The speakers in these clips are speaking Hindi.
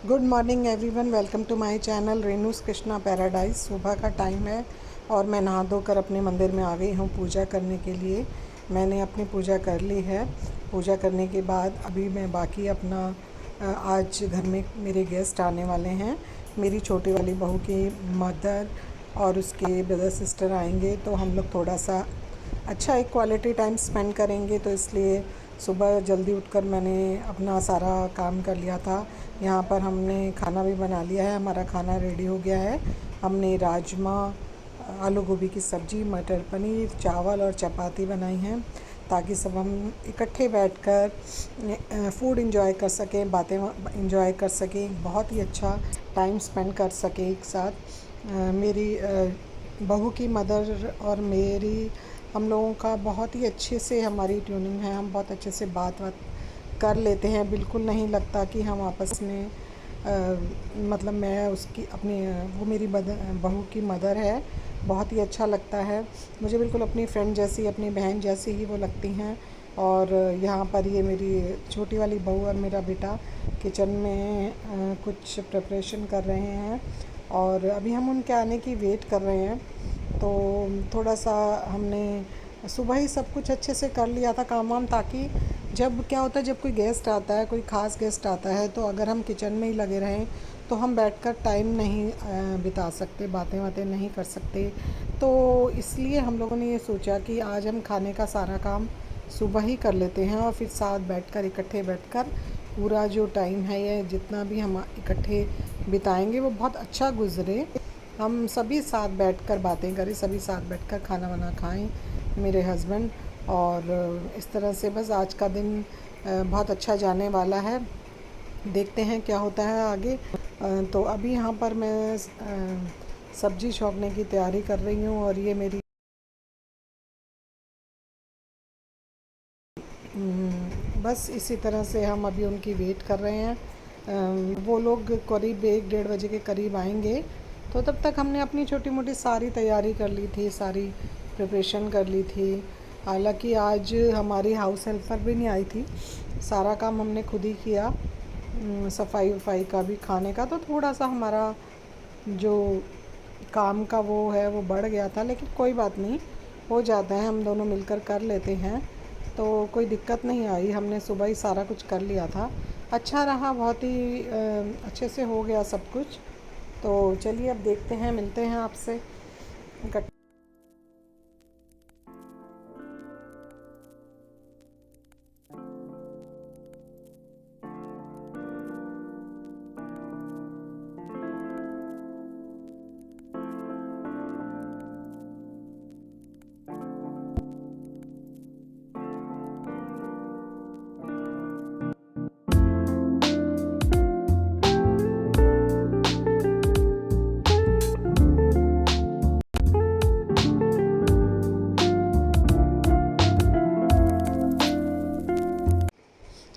Good morning everyone, welcome to my channel Renu's Krishna paradise. सुबह का टाइम है और मैं नहा धोकर अपने मंदिर में आ गई हूँ पूजा करने के लिए। मैंने अपनी पूजा कर ली है। पूजा करने के बाद अभी मैं बाकी अपना आज घर में मेरे गेस्ट आने वाले हैं। मेरी छोटी वाली बहू की मदर और उसके ब्रदर सिस्टर आएंगे, तो हम लोग थोड़ा सा अच्छा एक क्वालिटी टाइम स्पेंड करेंगे। तो इसलिए सुबह जल्दी उठकर मैंने अपना सारा काम कर लिया था। यहाँ पर हमने खाना भी बना लिया है, हमारा खाना रेडी हो गया है। हमने राजमा, आलू गोभी की सब्ज़ी, मटर पनीर, चावल और चपाती बनाई हैं, ताकि सब हम इकट्ठे बैठकर फूड एंजॉय कर सकें, बातें एंजॉय कर सकें, बहुत ही अच्छा टाइम स्पेंड कर सकें एक साथ। मेरी बहू की मदर और मेरी, हम लोगों का बहुत ही अच्छे से हमारी ट्यूनिंग है। हम बहुत अच्छे से बात कर लेते हैं। बिल्कुल नहीं लगता कि हम आपस में मतलब मैं उसकी अपनी वो मेरी बहू की मदर है। बहुत ही अच्छा लगता है मुझे, बिल्कुल अपनी फ्रेंड जैसी, अपनी बहन जैसी ही वो लगती हैं। और यहाँ पर ये मेरी छोटी वाली बहू और मेरा बेटा किचन में कुछ प्रिपरेशन कर रहे हैं और अभी हम उनके आने की वेट कर रहे हैं। तो थोड़ा सा हमने सुबह ही सब कुछ अच्छे से कर लिया था काम वाम, ताकि जब क्या होता है, जब कोई गेस्ट आता है, कोई ख़ास गेस्ट आता है, तो अगर हम किचन में ही लगे रहें तो हम बैठकर टाइम नहीं बिता सकते, बातें नहीं कर सकते। तो इसलिए हम लोगों ने ये सोचा कि आज हम खाने का सारा काम सुबह ही कर लेते हैं और फिर साथ बैठकर, इकट्ठे बैठकर पूरा जो टाइम है, ये जितना भी हम इकट्ठे बिताएंगे वो बहुत अच्छा गुजरे। हम सभी साथ बैठकर बातें करें, सभी साथ बैठकर खाना वाना खाएं, मेरे हस्बैंड। और इस तरह से बस आज का दिन बहुत अच्छा जाने वाला है। देखते हैं क्या होता है आगे। तो अभी यहाँ पर मैं सब्ज़ी छौंकने की तैयारी कर रही हूँ और ये मेरी बस इसी तरह से हम अभी उनकी वेट कर रहे हैं। वो लोग करीब 1-1:30 बजे के करीब आएंगे। तो तब तक हमने अपनी छोटी मोटी सारी तैयारी कर ली थी, सारी प्रिपरेशन कर ली थी। हालांकि आज हमारी हाउस हेल्पर भी नहीं आई थी, सारा काम हमने खुद ही किया। सफाई वफाई का भी, खाने का तो थोड़ा सा हमारा जो काम का वो है वो बढ़ गया था, लेकिन कोई बात नहीं, हो जाता है, हम दोनों मिलकर कर लेते हैं। तो कोई दिक्कत नहीं आई, हमने सुबह ही सारा कुछ कर लिया था। अच्छा रहा, बहुत ही अच्छे से हो गया सब कुछ। तो चलिए अब देखते हैं, मिलते हैं आपसे।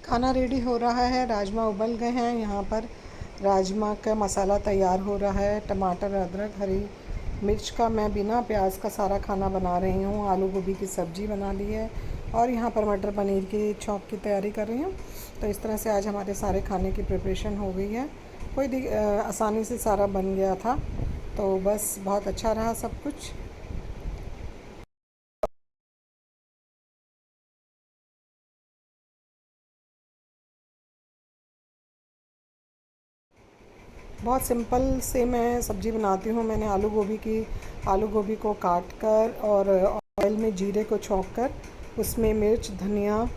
खाना रेडी हो रहा है, राजमा उबल गए हैं। यहाँ पर राजमा का मसाला तैयार हो रहा है। टमाटर, अदरक, हरी मिर्च का मैं बिना प्याज का सारा खाना बना रही हूँ। आलू गोभी की सब्ज़ी बना ली है और यहाँ पर मटर पनीर की छौंक की तैयारी कर रही हूँ। तो इस तरह से आज हमारे सारे खाने की प्रिपरेशन हो गई है। कोई आसानी से सारा बन गया था, तो बस बहुत अच्छा रहा सब कुछ। बहुत सिंपल से मैं सब्ज़ी बनाती हूँ। मैंने आलू गोभी को काट कर और ऑयल में जीरे को छौंक कर उसमें मिर्च, धनिया,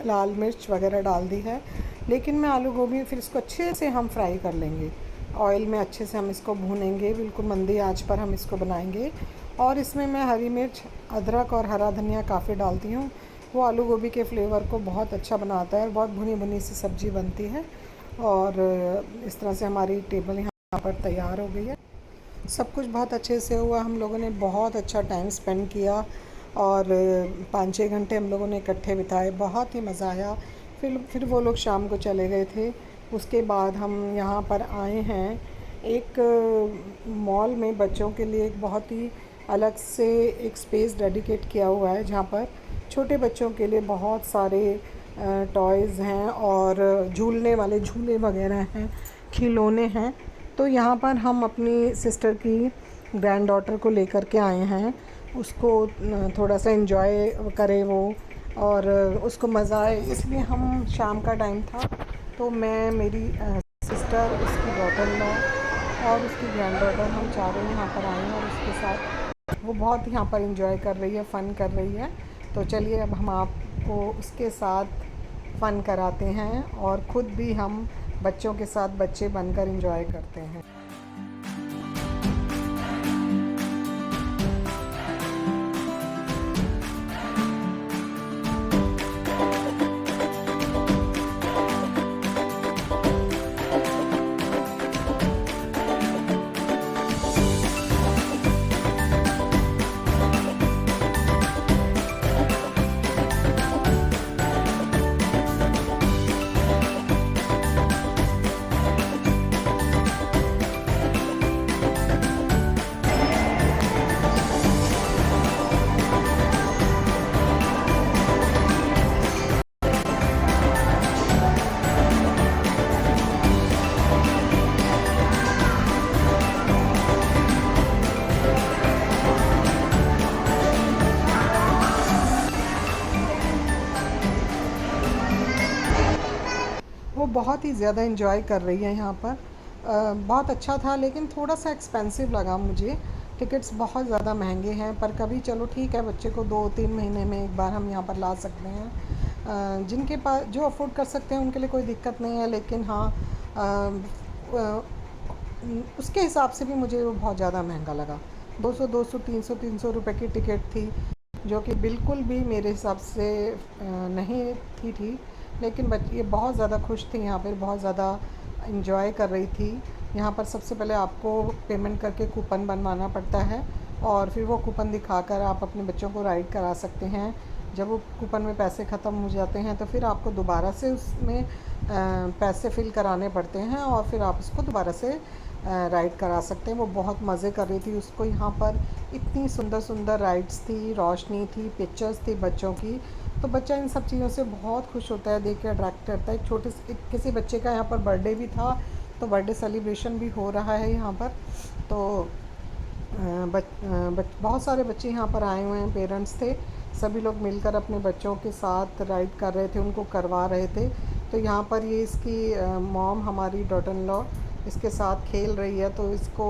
लाल मिर्च वगैरह डाल दी है। लेकिन मैं आलू गोभी फिर इसको अच्छे से हम फ्राई कर लेंगे, ऑयल में अच्छे से हम इसको भूनेंगे, बिल्कुल मंदी आंच पर हम इसको बनाएंगे। और इसमें मैं हरी मिर्च, अदरक और हरा धनिया काफ़ी डालती हूँ। वो आलू गोभी के फ्लेवर को बहुत अच्छा बनाता है और बहुत भुनी भुनी सी सब्ज़ी बनती है। और इस तरह से हमारी टेबल यहाँ पर तैयार हो गई है। सब कुछ बहुत अच्छे से हुआ, हम लोगों ने बहुत अच्छा टाइम स्पेंड किया और 5-6 घंटे हम लोगों ने इकट्ठे बिताए, बहुत ही मज़ा आया। फिर वो लोग शाम को चले गए थे। उसके बाद हम यहाँ पर आए हैं एक मॉल में, बच्चों के लिए एक बहुत ही अलग से एक स्पेस डेडिकेट किया हुआ है, जहाँ पर छोटे बच्चों के लिए बहुत सारे टॉयज़ हैं और झूलने वाले झूले वगैरह हैं, खिलौने हैं। तो यहाँ पर हम अपनी सिस्टर की ग्रैंड डॉटर को लेकर के आए हैं, उसको थोड़ा सा एंजॉय करे वो और उसको मज़ा आए, इसलिए हम शाम का टाइम था तो मैं, मेरी सिस्टर, उसकी डॉटर इन लॉ और उसकी ग्रैंड डॉटर, हम चारों यहाँ पर आए हैं और उसके साथ वो बहुत यहाँ पर एंजॉय कर रही है, फ़न कर रही है। तो चलिए अब हम आपको उसके साथ फ़न कराते हैं और ख़ुद भी हम बच्चों के साथ बच्चे बनकर एंजॉय करते हैं। वो बहुत ही ज़्यादा एंजॉय कर रही है यहाँ पर। बहुत अच्छा था लेकिन थोड़ा सा एक्सपेंसिव लगा मुझे, टिकट्स बहुत ज़्यादा महंगे हैं, पर कभी चलो ठीक है, बच्चे को 2-3 महीने में एक बार हम यहाँ पर ला सकते हैं। जिनके पास, जो अफोर्ड कर सकते हैं उनके लिए कोई दिक्कत नहीं है, लेकिन हाँ उसके हिसाब से भी मुझे वो बहुत ज़्यादा महंगा लगा। 200, 300 रुपए की टिकट थी, जो कि बिल्कुल भी मेरे हिसाब से नहीं थी। लेकिन ये बहुत ज़्यादा खुश थी यहाँ पर, बहुत ज़्यादा इंजॉय कर रही थी। यहाँ पर सबसे पहले आपको पेमेंट करके कूपन बनवाना पड़ता है और फिर वो कूपन दिखाकर आप अपने बच्चों को राइड करा सकते हैं। जब वो कूपन में पैसे ख़त्म हो जाते हैं तो फिर आपको दोबारा से उसमें पैसे फिल कराने पड़ते हैं और फिर आप उसको दोबारा से राइड करा सकते हैं। वो बहुत मज़े कर रही थी, उसको यहाँ पर इतनी सुंदर सुंदर राइड्स थी, रोशनी थी, पिक्चर्स थी बच्चों की। तो बच्चा इन सब चीज़ों से बहुत खुश होता है, देख के अट्रैक्ट करता है। किसी बच्चे का यहाँ पर बर्थडे भी था, तो बर्थडे सेलिब्रेशन भी हो रहा है यहाँ पर। तो बहुत सारे बच्चे यहाँ पर आए हुए हैं, पेरेंट्स थे, सभी लोग मिलकर अपने बच्चों के साथ राइड कर रहे थे, उनको करवा रहे थे। तो यहाँ पर ये इसकी मॉम, हमारी डॉटर इन लॉ, इसके साथ खेल रही है, तो इसको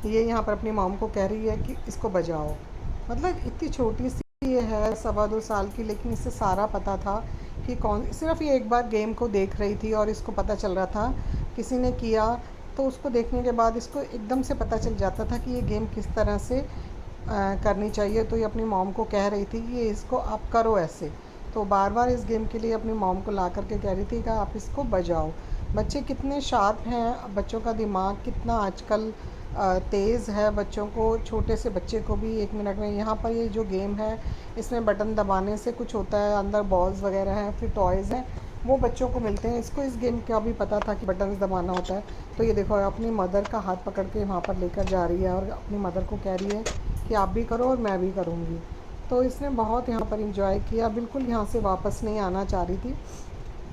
ये यहाँ पर अपनी मॉम को कह रही है कि इसको बजाओ। मतलब इतनी छोटी सी ये है, 2.25 साल की, लेकिन इसे सारा पता था कि कौन, सिर्फ ये एक बार गेम को देख रही थी और इसको पता चल रहा था, किसी ने किया तो उसको देखने के बाद इसको एकदम से पता चल जाता था कि ये गेम किस तरह से करनी चाहिए। तो ये अपनी मॉम को कह रही थी कि ये इसको आप करो ऐसे। तो बार बार इस गेम के लिए अपनी मॉम को ला करके कह रही थी कि आप इसको बजाओ। बच्चे कितने शार्प हैं, बच्चों का दिमाग कितना आजकल तेज़ है, बच्चों को, छोटे से बच्चे को भी 1 मिनट में। यहाँ पर ये जो गेम है इसमें बटन दबाने से कुछ होता है, अंदर बॉल्स वगैरह हैं, फिर टॉयज़ हैं, वो बच्चों को मिलते हैं। इसको इस गेम का भी पता था कि बटन्स दबाना होता है। तो ये देखो अपनी मदर का हाथ पकड़ के वहाँ पर लेकर जा रही है और अपनी मदर को कह रही है कि आप भी करो और मैं भी करूँगी। तो इसने बहुत यहाँ पर इंजॉय किया, बिल्कुल यहाँ से वापस नहीं आना चाह रही थी।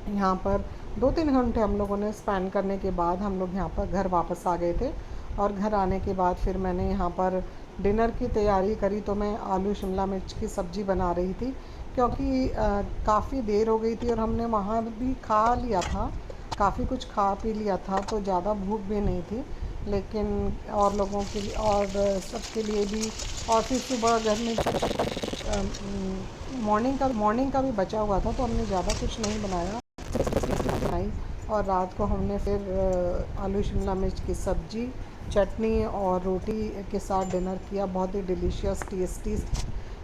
यहाँ पर 2-3 घंटे हम लोगों ने स्पेंड करने के बाद हम लोग यहाँ पर घर वापस आ गए थे। और घर आने के बाद फिर मैंने यहाँ पर डिनर की तैयारी करी। तो मैं आलू शिमला मिर्च की सब्ज़ी बना रही थी, क्योंकि काफ़ी देर हो गई थी और हमने वहाँ भी खा लिया था, काफ़ी कुछ खा पी लिया था, तो ज़्यादा भूख भी नहीं थी। लेकिन और लोगों के लिए और सबके लिए भी, और फिर सुबह घर में मॉर्निंग का भी बचा हुआ था, तो हमने ज़्यादा कुछ नहीं बनाई। और रात को हमने फिर आलू शिमला मिर्च की सब्ज़ी, चटनी और रोटी के साथ डिनर किया। बहुत ही डिलीशियस, टेस्टी,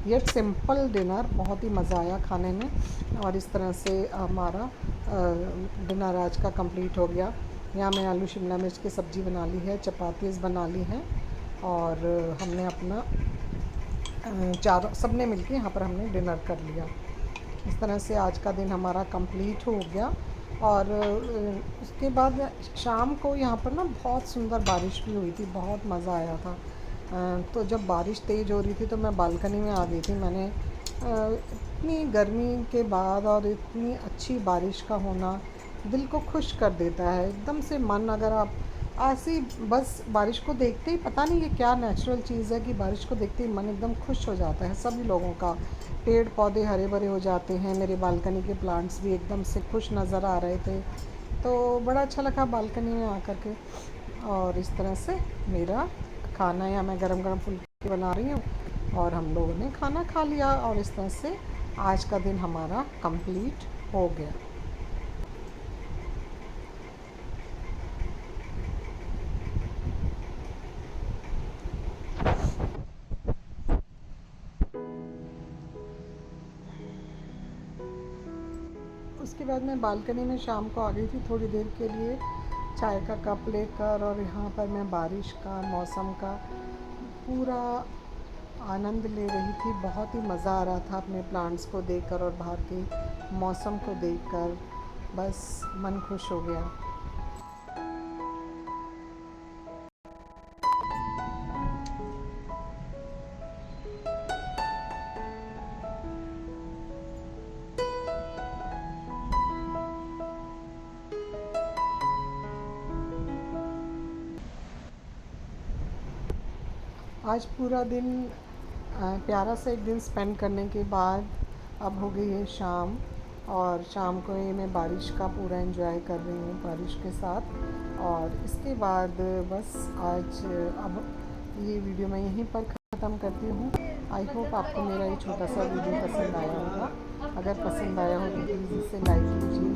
ये सिंपल डिनर, बहुत ही मज़ा आया खाने में। और इस तरह से हमारा डिनर आज का कंप्लीट हो गया। यहाँ मैं आलू शिमला मिर्च की सब्ज़ी बना ली है, चपातीस बना ली हैं, और हमने अपना चारों सबने मिलके यहाँ पर हमने डिनर कर लिया। इस तरह से आज का दिन हमारा कंप्लीट हो गया। और उसके बाद शाम को यहाँ पर ना बहुत सुंदर बारिश भी हुई थी, बहुत मज़ा आया था। तो जब बारिश तेज़ हो रही थी तो मैं बालकनी में आ गई थी। मैंने इतनी गर्मी के बाद और इतनी अच्छी बारिश का होना, दिल को खुश कर देता है एकदम से। मन अगर आप ऐसी बस बारिश को देखते ही, पता नहीं ये क्या नेचुरल चीज़ है कि बारिश को देखते ही मन एकदम खुश हो जाता है सभी लोगों का। पेड़ पौधे हरे भरे हो जाते हैं, मेरे बालकनी के प्लांट्स भी एकदम से खुश नज़र आ रहे थे, तो बड़ा अच्छा लगा बालकनी में आकर के। और इस तरह से मेरा खाना, या मैं गरम गरम फुल्के बना रही हूँ और हम लोगों ने खाना खा लिया, और इस तरह से आज का दिन हमारा कंप्लीट हो गया। उसके बाद मैं बालकनी में शाम को आ गई थी थोड़ी देर के लिए चाय का कप लेकर, और यहाँ पर मैं बारिश का मौसम का पूरा आनंद ले रही थी। बहुत ही मज़ा आ रहा था अपने प्लांट्स को देखकर और बाहर के मौसम को देखकर, बस मन खुश हो गया। आज पूरा दिन प्यारा सा एक दिन स्पेंड करने के बाद अब हो गई है शाम, और शाम को ये मैं बारिश का पूरा एंजॉय कर रही हूँ बारिश के साथ। और इसके बाद बस आज अब ये वीडियो मैं यहीं पर ख़त्म करती हूँ। आई होप आपको मेरा ये छोटा सा वीडियो पसंद आया होगा। अगर पसंद आया हो तो प्लीज़ इसे लाइक कीजिए,